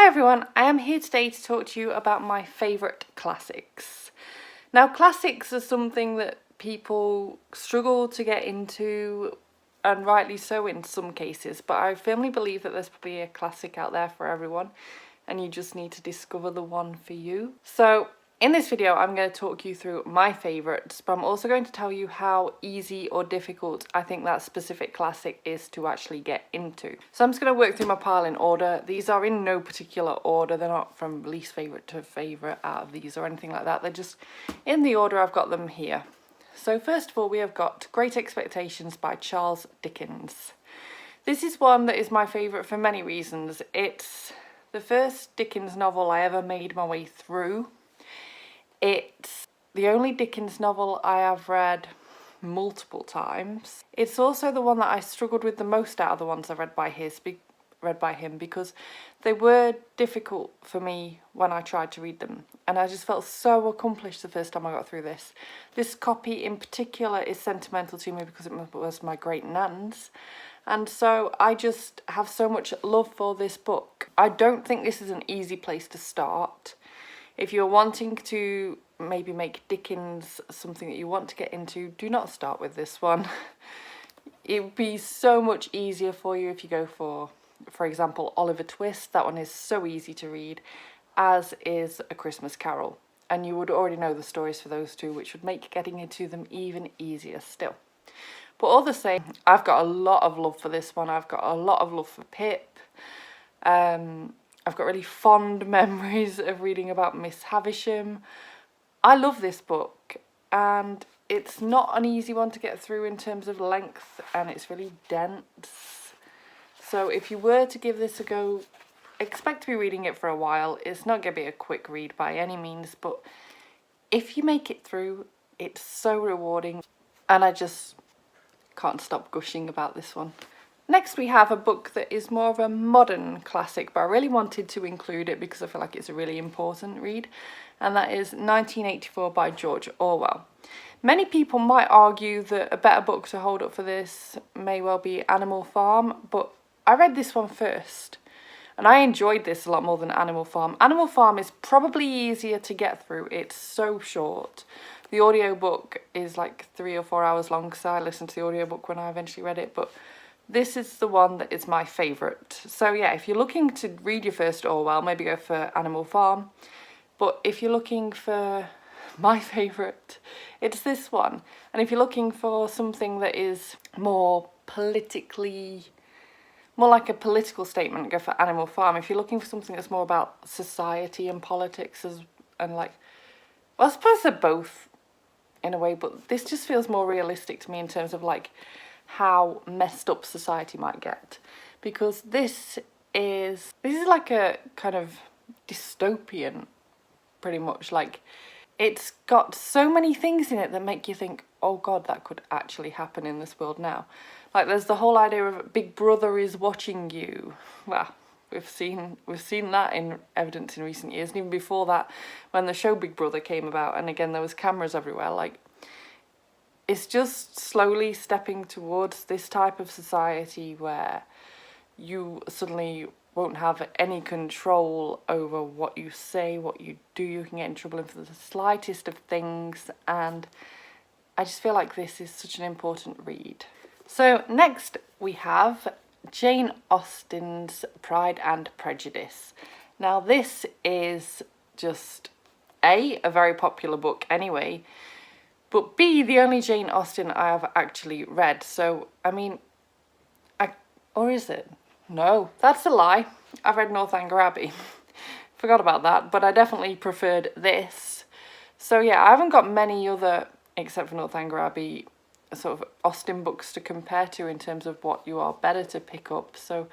Hi everyone, I am here today to talk to you about my favourite classics. Now classics are something that people struggle to get into, and rightly so in some cases, but I firmly believe that there's probably a classic out there for everyone and you just need to discover the one for you. So in this video I'm going to talk you through my favourites, but I'm also going to tell you how easy or difficult I think that specific classic is to actually get into. So I'm just going to work through my pile in order. These are in no particular order, they're not from least favourite to favourite out of these or anything like that, they're just in the order I've got them here. So first of all we have got Great Expectations by Charles Dickens. This is one that is my favourite for many reasons. It's the first Dickens novel I ever made my way through. It's the only Dickens novel I have read multiple times. It's also the one that I struggled with the most out of the ones I've read by him because they were difficult for me when I tried to read them, and I just felt so accomplished the first time I got through this. This copy in particular is sentimental to me because it was my great nan's, and so I just have so much love for this book. I don't think this is an easy place to start. If you're wanting to maybe make Dickens something that you want to get into, do not start with this one. It would be so much easier for you if you go for example, Oliver Twist. That one is so easy to read, as is A Christmas Carol. And you would already know the stories for those two, which would make getting into them even easier still. But all the same, I've got a lot of love for this one. I've got a lot of love for Pip. I've got really fond memories of reading about Miss Havisham. I love this book, and it's not an easy one to get through in terms of length, and it's really dense. So if you were to give this a go, expect to be reading it for a while. It's not going to be a quick read by any means, but if you make it through, it's so rewarding, and I just can't stop gushing about this one. Next we have a book that is more of a modern classic, but I really wanted to include it because I feel like it's a really important read, and that is 1984 by George Orwell. Many people might argue that a better book to hold up for this may well be Animal Farm, but I read this one first and I enjoyed this a lot more than Animal Farm. Animal Farm is probably easier to get through, it's so short. The audiobook is like 3 or 4 hours long, so I listened to the audiobook when I eventually read it, but this is the one that is my favourite. So yeah, if you're looking to read your first Orwell, maybe go for Animal Farm. But if you're looking for my favourite, it's this one. And if you're looking for something that is more like a political statement, go for Animal Farm. If you're looking for something that's more about society and politics and like, well, I suppose they're both in a way, but this just feels more realistic to me in terms of like how messed up society might get, because this is like a kind of dystopian, pretty much. Like, it's got so many things in it that make you think, oh god, that could actually happen in this world now. Like, there's the whole idea of Big Brother is watching you. Well, we've seen that in evidence in recent years, and even before that, when the show Big Brother came about, and again there was cameras everywhere. Like, it's just slowly stepping towards this type of society where you suddenly won't have any control over what you say, what you do. You can get in trouble for the slightest of things, and I just feel like this is such an important read. So next we have Jane Austen's Pride and Prejudice. Now this is just A, a very popular book anyway, but B, the only Jane Austen I have actually read. So, I mean, or is it? No, that's a lie. I've read Northanger Abbey. Forgot about that, but I definitely preferred this. So yeah, I haven't got many other, except for Northanger Abbey, sort of Austen books to compare to in terms of what you are better to pick up. So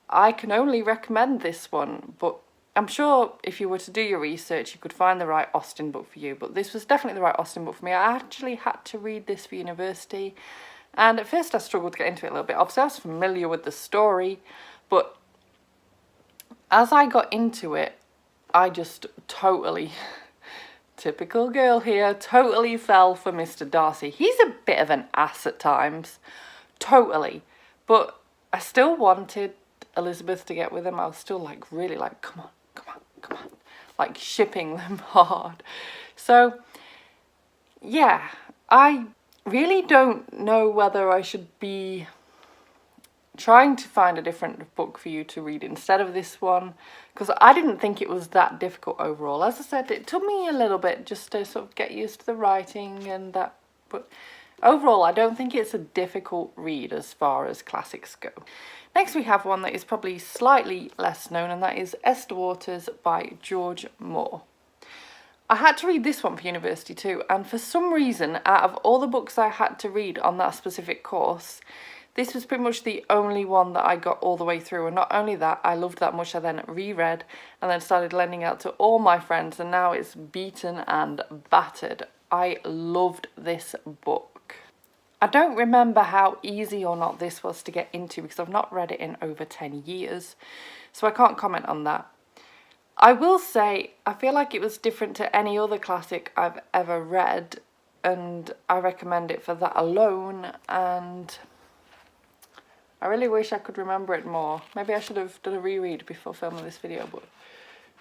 I can only recommend this one, but I'm sure if you were to do your research, you could find the right Austen book for you, but this was definitely the right Austen book for me. I actually had to read this for university, and at first I struggled to get into it a little bit. Obviously I was familiar with the story, but as I got into it, I just totally, typical girl here, totally fell for Mr. Darcy. He's a bit of an ass at times, totally, but I still wanted Elizabeth to get with him, I was still like really like, come on, come on, come on, like shipping them hard. So yeah, I really don't know whether I should be trying to find a different book for you to read instead of this one, because I didn't think it was that difficult overall. As I said, it took me a little bit just to sort of get used to the writing and that, but overall I don't think it's a difficult read as far as classics go. Next we have one that is probably slightly less known, and that is Esther Waters by George Moore. I had to read this one for university too, and for some reason, out of all the books I had to read on that specific course, this was pretty much the only one that I got all the way through. And not only that, I loved that much, I then reread and then started lending out to all my friends, and now it's beaten and battered. I loved this book. I don't remember how easy or not this was to get into because I've not read it in over 10 years, so I can't comment on that. I will say, I feel like it was different to any other classic I've ever read, and I recommend it for that alone, and I really wish I could remember it more. Maybe I should have done a reread before filming this video, but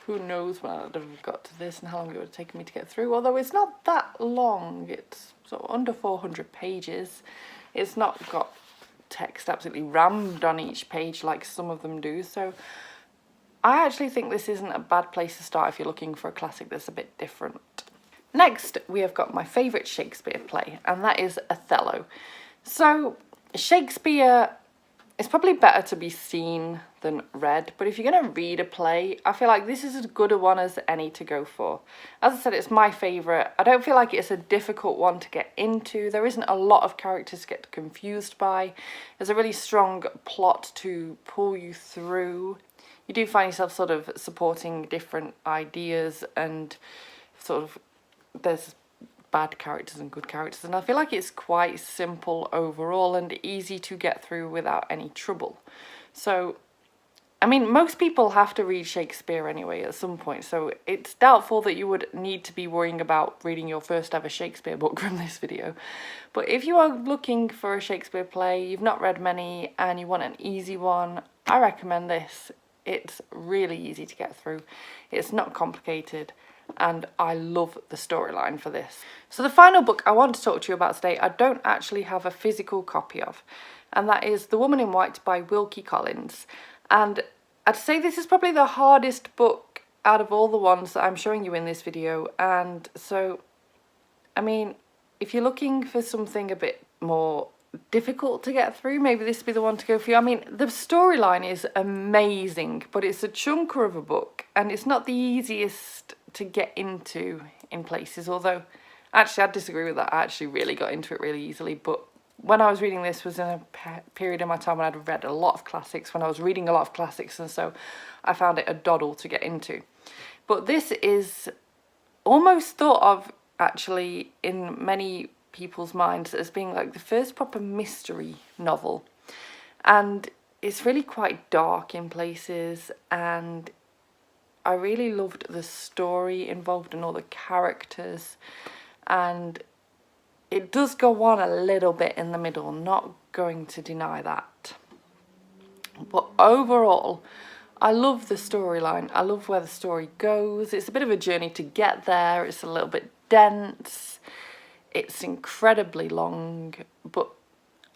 who knows when I'd have got to this and how long it would have taken me to get through. Although it's not that long, it's sort of under 400 pages. It's not got text absolutely rammed on each page like some of them do, so I actually think this isn't a bad place to start if you're looking for a classic that's a bit different. Next, we have got my favourite Shakespeare play, and that is Othello. So, Shakespeare is probably better to be seen than read, but if you're going to read a play, I feel like this is as good a one as any to go for. As I said, it's my favourite. I don't feel like it's a difficult one to get into. There isn't a lot of characters to get confused by. There's a really strong plot to pull you through. You do find yourself sort of supporting different ideas, and sort of there's bad characters and good characters, and I feel like it's quite simple overall and easy to get through without any trouble. So, I mean, most people have to read Shakespeare anyway at some point, so it's doubtful that you would need to be worrying about reading your first ever Shakespeare book from this video. But if you are looking for a Shakespeare play, you've not read many, and you want an easy one, I recommend this. It's really easy to get through. It's not complicated, and I love the storyline for this. So the final book I want to talk to you about today, I don't actually have a physical copy of, and that is The Woman in White by Wilkie Collins. And I'd say this is probably the hardest book out of all the ones that I'm showing you in this video, and so, I mean, if you're looking for something a bit more difficult to get through, maybe this would be the one to go for you. I mean, the storyline is amazing, but it's a chunker of a book, and it's not the easiest to get into in places, although actually I disagree with that. I actually really got into it really easily, but when I was reading this was in a period in my time when I'd read a lot of classics, when I was reading a lot of classics, and so I found it a doddle to get into. But this is almost thought of, actually, in many people's minds as being like the first proper mystery novel, and it's really quite dark in places, and I really loved the story involved and all the characters, and it does go on a little bit in the middle, not going to deny that, but overall I love the storyline. I love where the story goes. It's a bit of a journey to get there. It's a little bit dense. It's incredibly long, but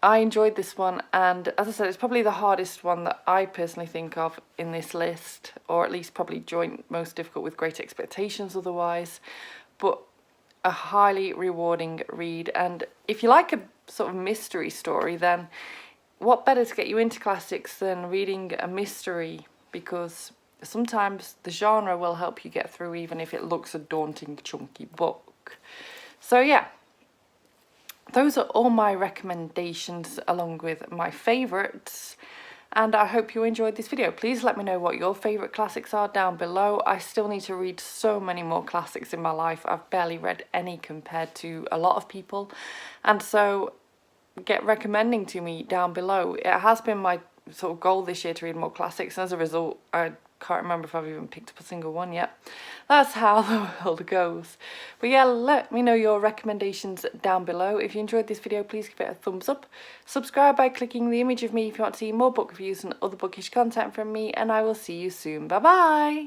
I enjoyed this one, and as I said, it's probably the hardest one that I personally think of in this list, or at least probably joint most difficult with Great Expectations otherwise, but a highly rewarding read. And if you like a sort of mystery story, then what better to get you into classics than reading a mystery, because sometimes the genre will help you get through even if it looks a daunting, chunky book. So yeah, those are all my recommendations along with my favourites, and I hope you enjoyed this video. Please let me know what your favourite classics are down below. I still need to read so many more classics in my life. I've barely read any compared to a lot of people, and so get recommending to me down below. It has been my sort of goal this year to read more classics, and as a result I can't remember if I've even picked up a single one yet. That's how the world goes. But yeah, let me know your recommendations down below. If you enjoyed this video, please give it a thumbs up. Subscribe by clicking the image of me if you want to see more book reviews and other bookish content from me, and I will see you soon. Bye bye!